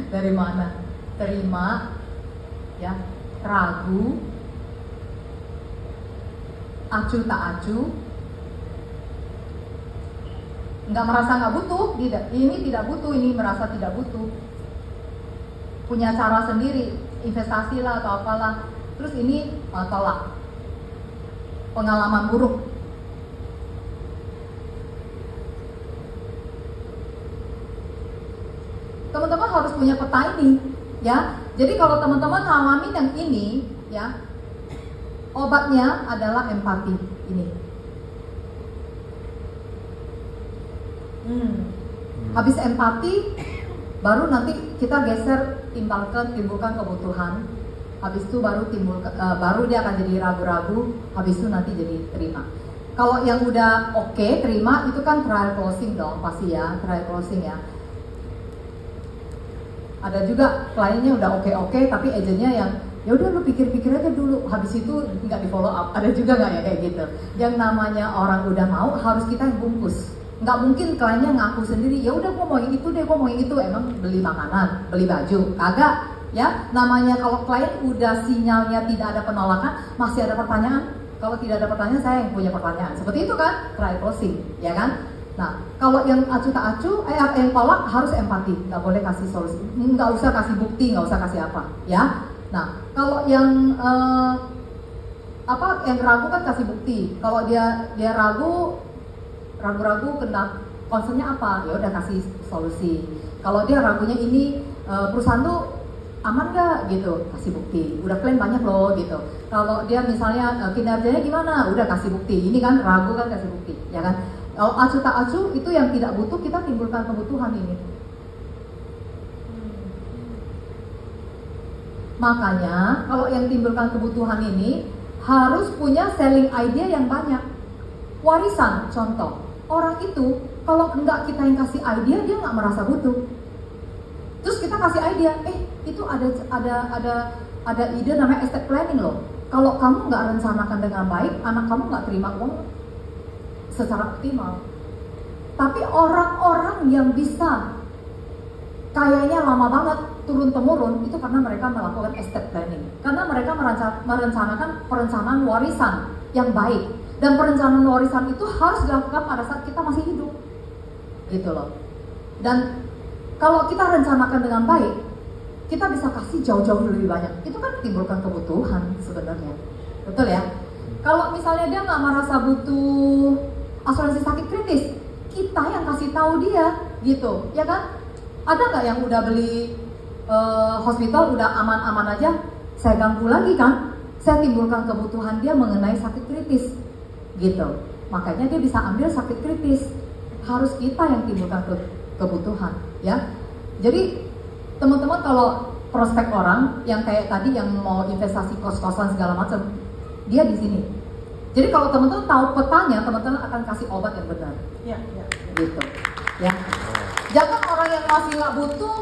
Dari mana? Terima, ya, ragu, acu tak acu, nggak merasa nggak butuh, tidak. Ini tidak butuh, ini merasa tidak butuh. Punya cara sendiri, investasi lah atau apalah. Terus ini tolak. Pengalaman buruk. Teman-teman harus punya peta ini, ya. Jadi kalau teman-teman ngalamin yang ini, ya, obatnya adalah empati ini. Habis empati, baru nanti kita geser timbulkan kebutuhan. Habis itu baru dia akan jadi ragu-ragu. Habis itu nanti jadi terima. Kalau yang udah oke, terima, itu kan trial closing dong, pasti ya, trial closing ya. Ada juga kliennya udah oke, tapi agentnya yang ya udah lu pikir-pikir aja dulu, habis itu nggak di follow up. Ada juga nggak ya kayak gitu? Yang namanya orang udah mau, harus kita yang bungkus. Nggak mungkin kliennya ngaku sendiri, ya udah gua mau yang itu deh, gua mau yang itu. Emang beli makanan, beli baju, kagak ya. Namanya kalau klien udah sinyalnya tidak ada penolakan, masih ada pertanyaan. Kalau tidak ada pertanyaan, saya yang punya pertanyaan. Seperti itu kan, trial closing, ya kan? Nah, kalau yang acu tak acu, yang tolak harus empati, nggak boleh kasih solusi, nggak usah kasih bukti, nggak usah kasih apa, ya. Nah, kalau yang yang ragu kan kasih bukti. Kalau dia ragu-ragu tentang concernnya apa, ya udah kasih solusi. Kalau dia ragunya ini perusahaan tuh aman nggak gitu, kasih bukti. Udah klaim banyak loh gitu. Kalau dia misalnya kinerjanya gimana, udah kasih bukti. Ini kan ragu kan kasih bukti, ya kan? Kalau acu tak acu itu yang tidak butuh, kita timbulkan kebutuhan ini. Makanya kalau yang timbulkan kebutuhan ini harus punya selling idea yang banyak. Warisan contoh, orang itu kalau enggak kita yang kasih idea, dia nggak merasa butuh. Terus kita kasih idea, itu ada ide namanya estate planning loh. Kalau kamu nggak rencanakan dengan baik, anak kamu nggak terima uang secara optimal. Tapi orang-orang yang bisa kayaknya lama banget turun temurun itu karena mereka melakukan estate planning, karena mereka merencanakan perencanaan warisan yang baik. Dan perencanaan warisan itu harus dilakukan pada saat kita masih hidup, gitu loh. Dan kalau kita rencanakan dengan baik, kita bisa kasih jauh-jauh lebih banyak. Itu kan timbulkan kebutuhan sebenarnya, betul ya. Kalau misalnya dia nggak merasa butuh asuransi sakit kritis, kita yang kasih tahu dia, gitu, ya kan? Ada nggak yang udah beli hospital udah aman-aman aja, saya ganggu lagi kan? Saya timbulkan kebutuhan dia mengenai sakit kritis, gitu. Makanya dia bisa ambil sakit kritis. Harus kita yang timbulkan kebutuhan, ya. Jadi teman-teman kalau prospek orang yang kayak tadi yang mau investasi kos-kosan segala macam, dia di sini. Jadi kalau teman-teman tahu petanya, teman-teman akan kasih obat yang benar. Ya. Gitu. Ya. Jangan orang yang masih nggak butuh